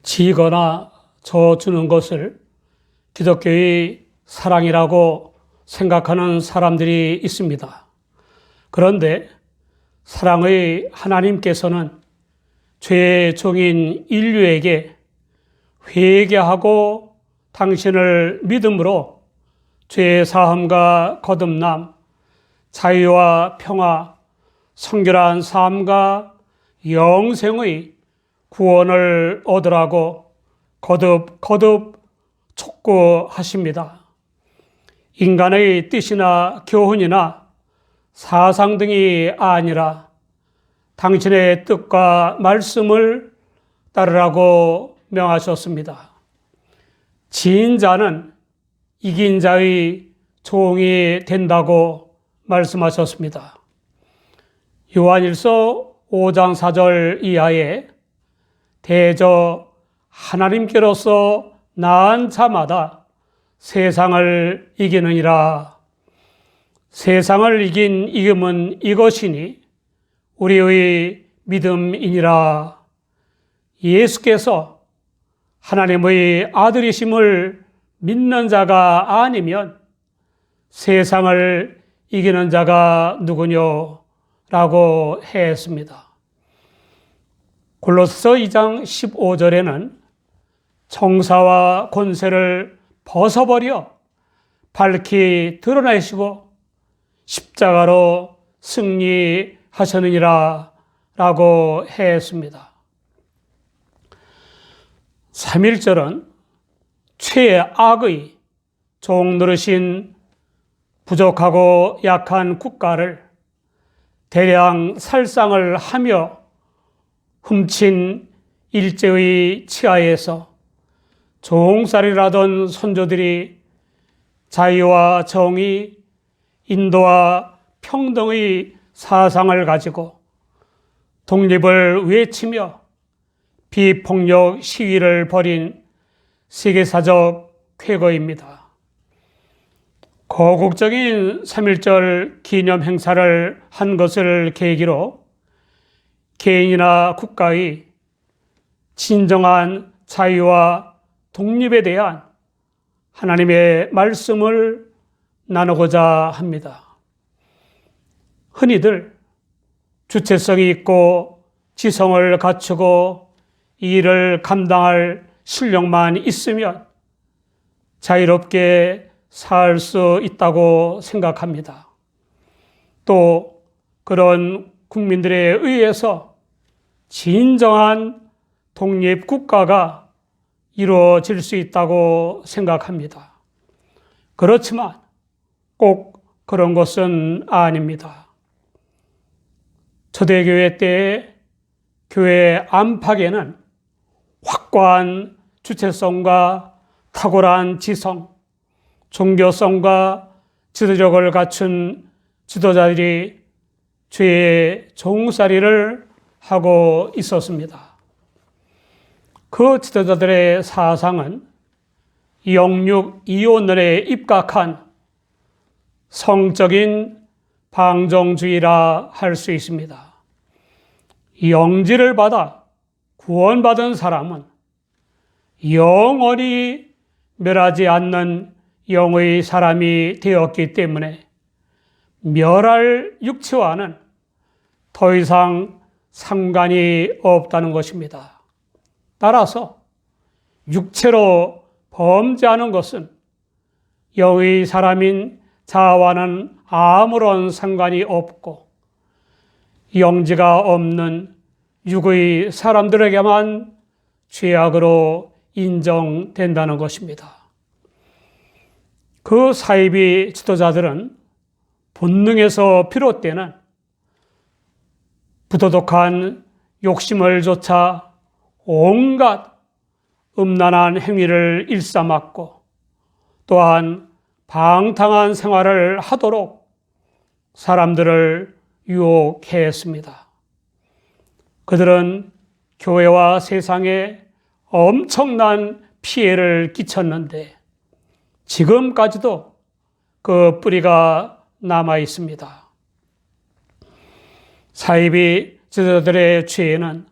지거나 져주는 것을 기독교의 사랑이라고 생각하는 사람들이 있습니다. 그런데 사랑의 하나님께서는 죄의 종인 인류에게 회개하고 당신을 믿음으로 죄의 사함과 거듭남, 자유와 평화, 성결한 삶과 영생의 구원을 얻으라고 거듭 촉구하십니다. 인간의 뜻이나 교훈이나 사상 등이 아니라 당신의 뜻과 말씀을 따르라고 명하셨습니다. 지은 자는 이긴 자의 종이 된다고 말씀하셨습니다. 요한일서 5장 4절 이하에 대저 하나님께로서 낳은 자마다 세상을 이기느니라. 세상을 이긴 이김은 이것이니 우리의 믿음이니라. 예수께서 하나님의 아들이심을 믿는 자가 아니면 세상을 이기는 자가 누구뇨? 라고 했습니다. 골로새서 2장 15절에는 정사와 권세를 벗어버려 밝히 드러내시고 십자가로 승리하셨느니라 라고 했습니다. 3.1절은 최악의 종노릇인 부족하고 약한 국가를 대량 살상을 하며 훔친 일제의 치하에서 종살이라던 선조들이 자유와 정의, 인도와 평등의 사상을 가지고 독립을 외치며 비폭력 시위를 벌인 세계사적 쾌거입니다. 거국적인 3.1절 기념 행사를 한 것을 계기로 개인이나 국가의 진정한 자유와 독립에 대한 하나님의 말씀을 나누고자 합니다. 흔히들 주체성이 있고 지성을 갖추고 이 일을 감당할 실력만 있으면 자유롭게 살 수 있다고 생각합니다. 또 그런 국민들에 의해서 진정한 독립국가가 이루어질 수 있다고 생각합니다. 그렇지만 꼭 그런 것은 아닙니다. 초대교회 때 교회 안팎에는 확고한 주체성과 탁월한 지성, 종교성과 지도력을 갖춘 지도자들이 죄의 종살이를 하고 있었습니다. 그 지도자들의 사상은 영육 이혼론에 입각한 성적인 방종주의라 할 수 있습니다. 영지를 받아 구원받은 사람은 영원히 멸하지 않는 영의 사람이 되었기 때문에 멸할 육체와는 더 이상 상관이 없다는 것입니다. 따라서 육체로 범죄하는 것은 영의 사람인 자아와는 아무런 상관이 없고 영지가 없는 육의 사람들에게만 죄악으로 인정된다는 것입니다. 그 사이비 지도자들은 본능에서 비롯되는 부도덕한 욕심을 좇아 온갖 음란한 행위를 일삼았고 또한 방탕한 생활을 하도록 사람들을 유혹했습니다. 그들은 교회와 세상에 엄청난 피해를 끼쳤는데 지금까지도 그 뿌리가 남아 있습니다. 사이비 지도자들의 죄는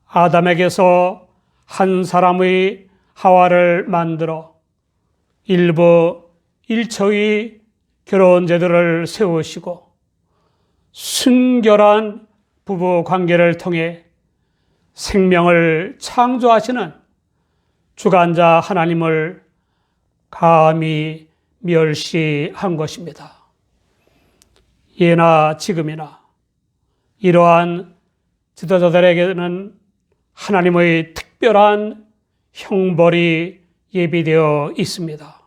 아담에게서 한 사람의 하와를 만들어 일부 일처의 결혼 제도를 세우시고 순결한 부부 관계를 통해 생명을 창조하시는 주관자 하나님을 감히 멸시한 것입니다. 예나 지금이나 이러한 지도자들에게는 하나님의 특별한 형벌이 예비되어 있습니다.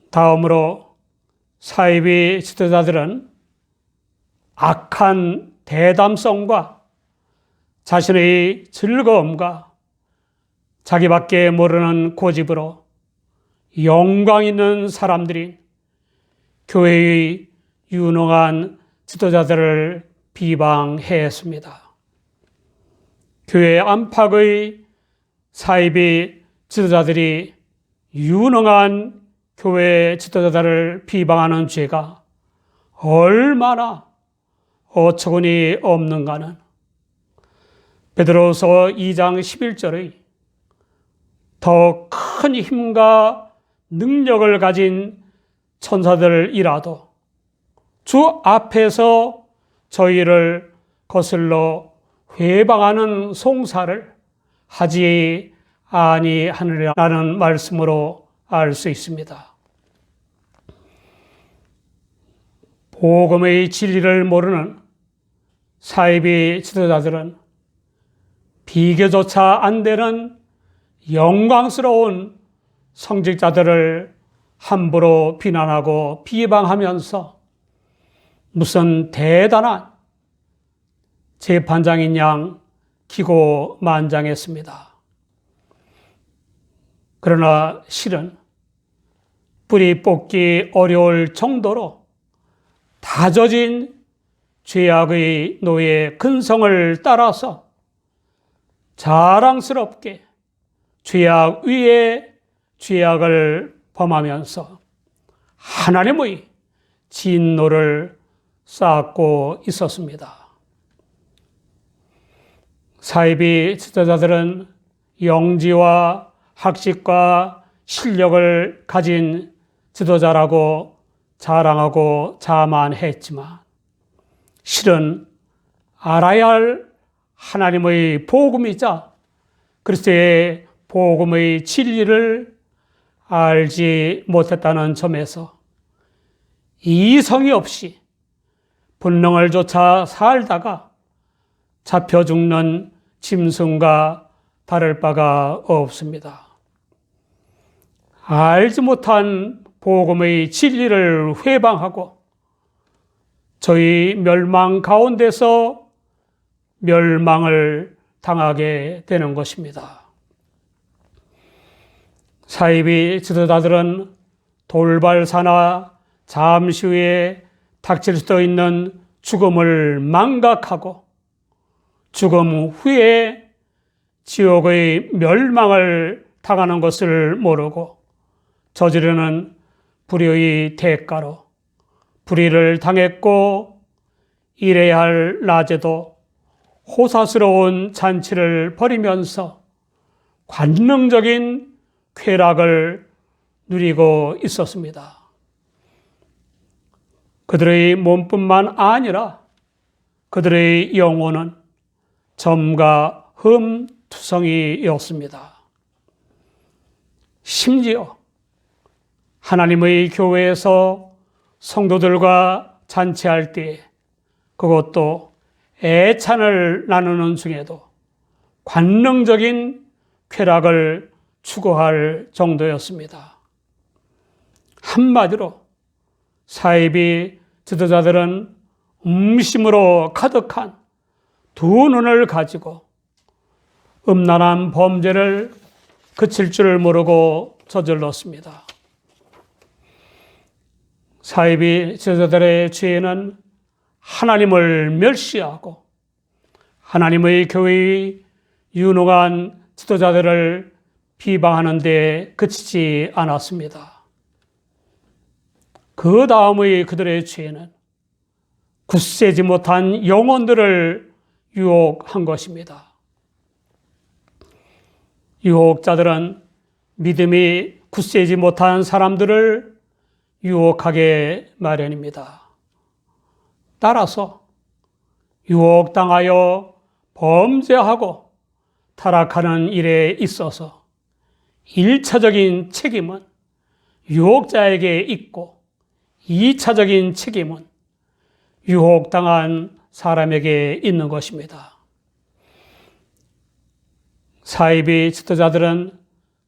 다음으로 사이비 지도자들은 악한 대담성과 자신의 즐거움과 자기밖에 모르는 고집으로 영광 있는 사람들인 교회의 유능한 지도자들을 비방했습니다. 교회 안팎의 사이비 지도자들이 유능한 교회 지도자들을 비방하는 죄가 얼마나 어처구니 없는가는 베드로서 2장 11절의 더 큰 힘과 능력을 가진 천사들이라도 주 앞에서 저희를 거슬러 회방하는 송사를 하지 아니하느라는 말씀으로 알 수 있습니다. 복음의 진리를 모르는 사이비 지도자들은 비교조차 안 되는 영광스러운 성직자들을 함부로 비난하고 비방하면서 무슨 대단한 재판장인 양 기고만장했습니다. 그러나 실은 뿌리 뽑기 어려울 정도로 다져진 죄악의 노예 근성을 따라서 자랑스럽게 죄악 위에 죄악을 범하면서 하나님의 진노를 쌓고 있었습니다. 사이비 지도자들은 영지와 학식과 실력을 가진 지도자라고 자랑하고 자만했지만 실은 알아야 할 하나님의 복음이자 그리스도의 복음의 진리를 알지 못했다는 점에서 이성이 없이 본능을 쫓아 살다가 잡혀 죽는 짐승과 다를 바가 없습니다. 알지 못한 복음의 진리를 회방하고 저희 멸망 가운데서 멸망을 당하게 되는 것입니다. 사이비 지도자들은 돌발사나 잠시 후에 닥칠 수도 있는 죽음을 망각하고 죽음 후에 지옥의 멸망을 당하는 것을 모르고 저지르는 불의의 대가로 불의를 당했고 일해야 할 낮에도 호사스러운 잔치를 벌이면서 관능적인 쾌락을 누리고 있었습니다. 그들의 몸뿐만 아니라 그들의 영혼은 점과 흠투성이였습니다. 심지어 하나님의 교회에서 성도들과 잔치할 때 그것도 애찬을 나누는 중에도 관능적인 쾌락을 추구할 정도였습니다. 한마디로 사이비 지도자들은 음심으로 가득한 두 눈을 가지고 음란한 범죄를 그칠 줄 모르고 저질렀습니다. 사이비 지도자들의 죄는 하나님을 멸시하고 하나님의 교회의 유능한 지도자들을 비방하는 데 그치지 않았습니다. 그 다음의 그들의 죄는 굳세지 못한 영혼들을 유혹한 것입니다. 유혹자들은 믿음이 굳세지 못한 사람들을 유혹하게 마련입니다. 따라서 유혹당하여 범죄하고 타락하는 일에 있어서 1차적인 책임은 유혹자에게 있고 2차적인 책임은 유혹당한 사람에게 있는 것입니다. 사이비 지도자들은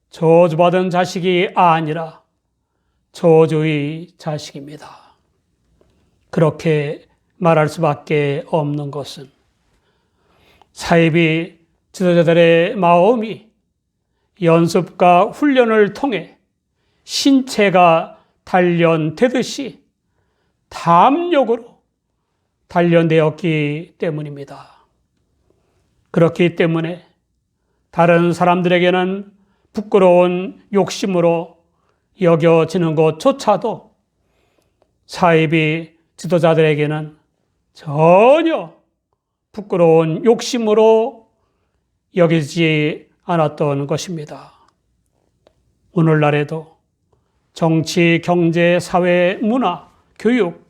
저주받은 자식이 아니라 저주의 자식입니다. 그렇게 말할 수밖에 없는 것은 사이비 지도자들의 마음이 연습과 훈련을 통해 신체가 단련되듯이 탐욕으로 단련되었기 때문입니다. 그렇기 때문에 다른 사람들에게는 부끄러운 욕심으로 여겨지는 것조차도 사이비 지도자들에게는 전혀 부끄러운 욕심으로 여기지 않았던 것입니다. 오늘날에도 정치, 경제, 사회, 문화, 교육,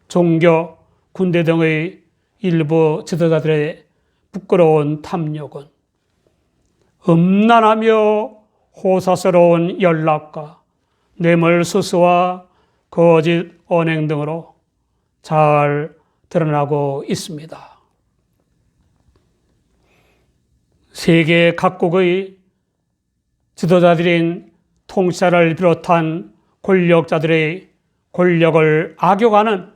종교, 군대 등의 일부 지도자들의 부끄러운 탐욕은 음란하며 호사스러운 연락과 뇌물수수와 거짓 언행 등으로 잘 드러나고 있습니다. 세계 각국의 지도자들인 통치자를 비롯한 권력자들의 권력을 악용하는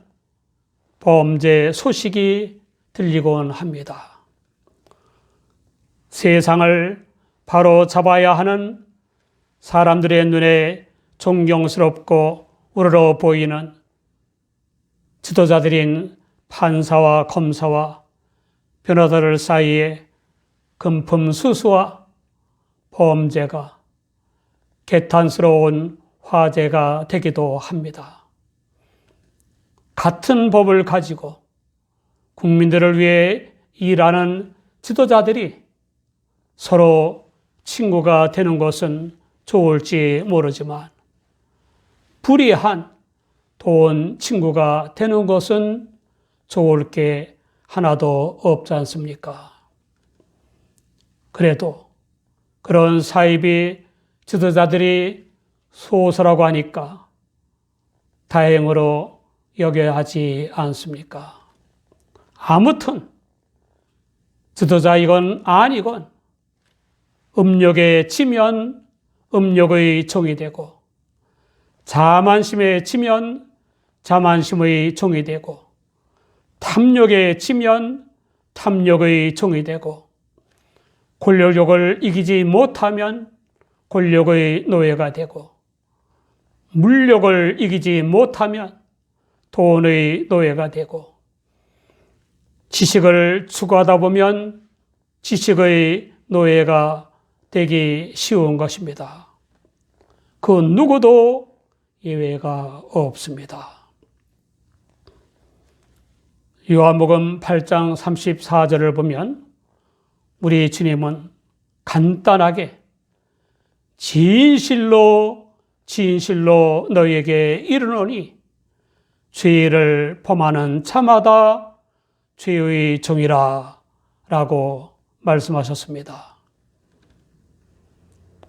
범죄 소식이 들리곤 합니다. 세상을 바로 잡아야 하는 사람들의 눈에 존경스럽고 우러러 보이는 지도자들인 판사와 검사와 변호사들 사이에 금품수수와 범죄가 개탄스러운 화제가 되기도 합니다. 같은 법을 가지고 국민들을 위해 일하는 지도자들이 서로 친구가 되는 것은 좋을지 모르지만 불의한 돈 친구가 되는 것은 좋을 게 하나도 없지 않습니까? 그래도 그런 사이비 지도자들이 소수라고 하니까 다행으로 여겨야 하지 않습니까? 아무튼 지도자이건 아니건 음욕에 치면 음욕의 종이 되고 자만심에 치면 자만심의 종이 되고 탐욕에 치면 탐욕의 종이 되고 권력욕을 이기지 못하면 권력의 노예가 되고 물욕을 이기지 못하면 돈의 노예가 되고 지식을 추구하다 보면 지식의 노예가 되기 쉬운 것입니다. 그 누구도 예외가 없습니다. 요한복음 8장 34절을 보면 우리 주님은 간단하게 진실로 너희에게 이르노니 죄를 범하는 자마다 죄의 종이라 라고 말씀하셨습니다.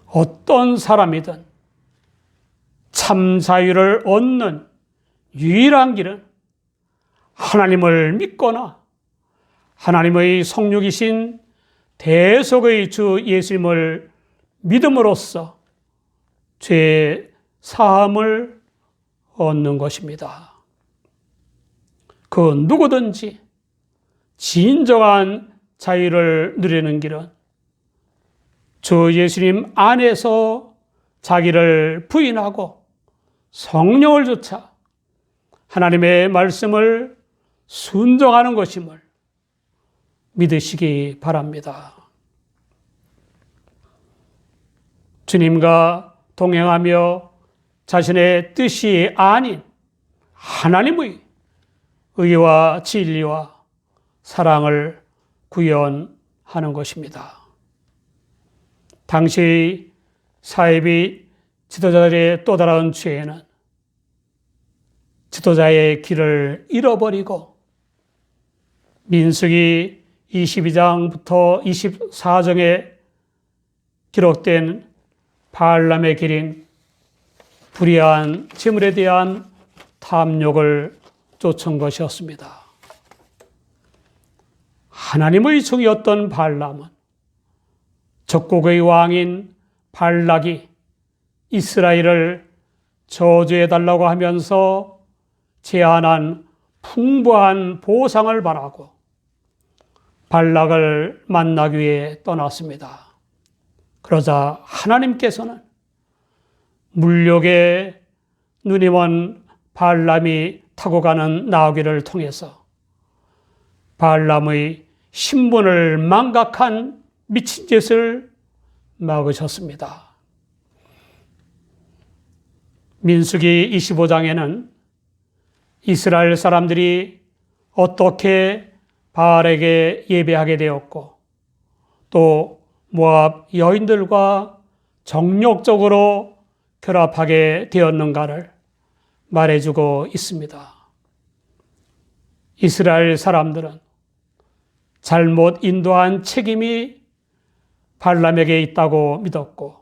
어떤 사람이든 참 자유를 얻는 유일한 길은 하나님을 믿거나 하나님의 성육이신 대속의 주 예수님을 믿음으로써 죄 사함을 얻는 것입니다. 그 누구든지 진정한 자유를 누리는 길은 주 예수님 안에서 자기를 부인하고 성령을 쫓아 하나님의 말씀을 순종하는 것임을 믿으시기 바랍니다. 주님과 동행하며 자신의 뜻이 아닌 하나님의 의와 진리와 사랑을 구현하는 것입니다. 당시 사이비 지도자들의 또 다른 죄는 지도자의 길을 잃어버리고 민수기 22장부터 24장에 기록된 발람의 길인 불의한 재물에 대한 탐욕을 쫓은 것이었습니다. 하나님의 종이었던 발람은 적국의 왕인 발락이 이스라엘을 저주해달라고 하면서 제안한 풍부한 보상을 바라고 발락을 만나기 위해 떠났습니다. 그러자 하나님께서는 물욕에 눈이 먼 발람이 타고 가는 나귀를 통해서 발람의 신분을 망각한 미친 짓을 막으셨습니다. 민수기 25장에는 이스라엘 사람들이 어떻게 바알에게 예배하게 되었고 또 모압 여인들과 정욕적으로 결합하게 되었는가를 말해주고 있습니다. 이스라엘 사람들은 잘못 인도한 책임이 발람에게 있다고 믿었고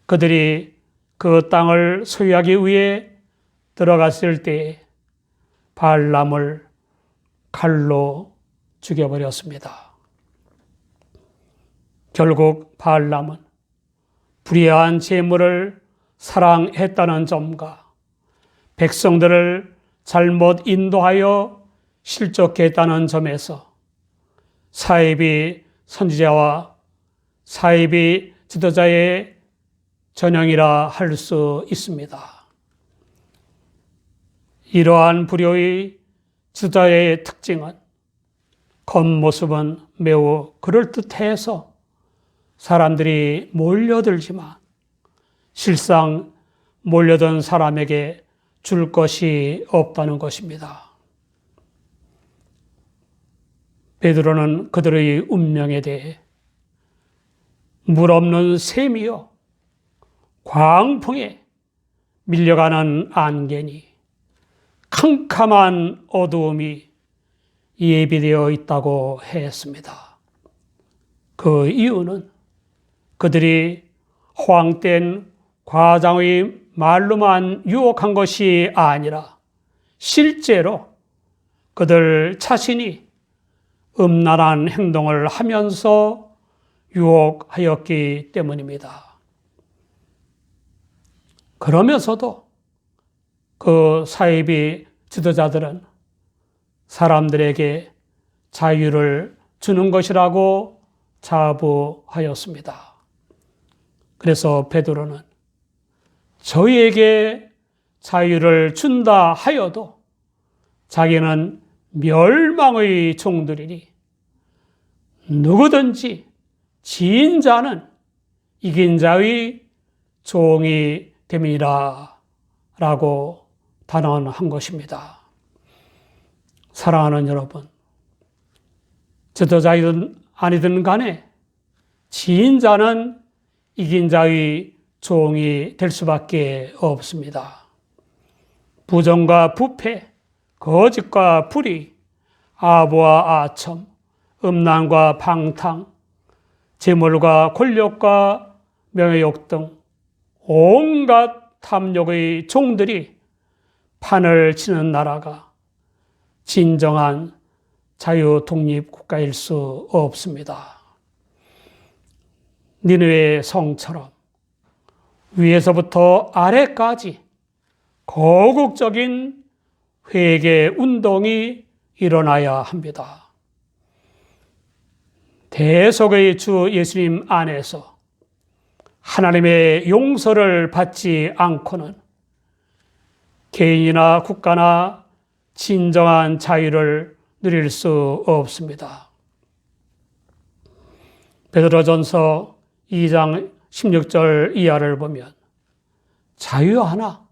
그들이 그 땅을 소유하기 위해 들어갔을 때에 발람을 칼로 죽여버렸습니다. 결국 발람은 불의한 재물을 사랑했다는 점과 백성들을 잘못 인도하여 실족했다는 점에서 사이비 선지자와 사이비 지도자의 전형이라 할 수 있습니다. 이러한 불효의 지도자의 특징은 겉모습은 매우 그럴듯해서 사람들이 몰려들지만 실상 몰려든 사람에게 줄 것이 없다는 것입니다. 베드로는 그들의 운명에 대해 물 없는 샘이요 광풍에 밀려가는 안개니 캄캄한 어두움이 예비되어 있다고 했습니다. 그 이유는 그들이 허황된 과장의 말로만 유혹한 것이 아니라 실제로 그들 자신이 음란한 행동을 하면서 유혹하였기 때문입니다. 그러면서도 그 사이비 지도자들은 사람들에게 자유를 주는 것이라고 자부하였습니다. 그래서 베드로는 저희에게 자유를 준다 하여도 자기는 멸망의 종들이니 누구든지 지은 자는 이긴 자의 종이 됨이라 라고 단언한 것입니다. 사랑하는 여러분, 지도자이든 아니든 간에 지은 자는 이긴 자의 종이 될 수밖에 없습니다. 부정과 부패, 거짓과 불의, 아부와 아첨, 음란과 방탕, 재물과 권력과 명예욕 등 온갖 탐욕의 종들이 판을 치는 나라가 진정한 자유 독립 국가일 수 없습니다. 니느웨의 성처럼 위에서부터 아래까지 거국적인 회개 운동이 일어나야 합니다. 대속의 주 예수님 안에서 하나님의 용서를 받지 않고는 개인이나 국가나 진정한 자유를 누릴 수 없습니다. 베드로전서 2장 16절 이하를 보면 자유하나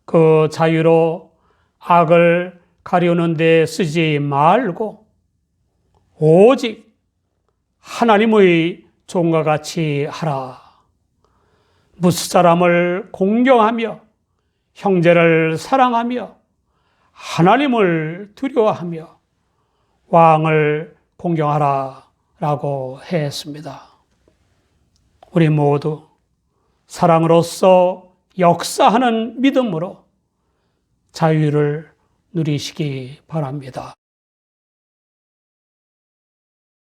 그 자유로 악을 가려는 데 쓰지 말고 오직 하나님의 종과 같이 하라. 무사람을 공경하며 형제를 사랑하며 하나님을 두려워하며 왕을 공경하라 라고 했습니다. 우리 모두 사랑으로서 역사하는 믿음으로 자유를 누리시기 바랍니다.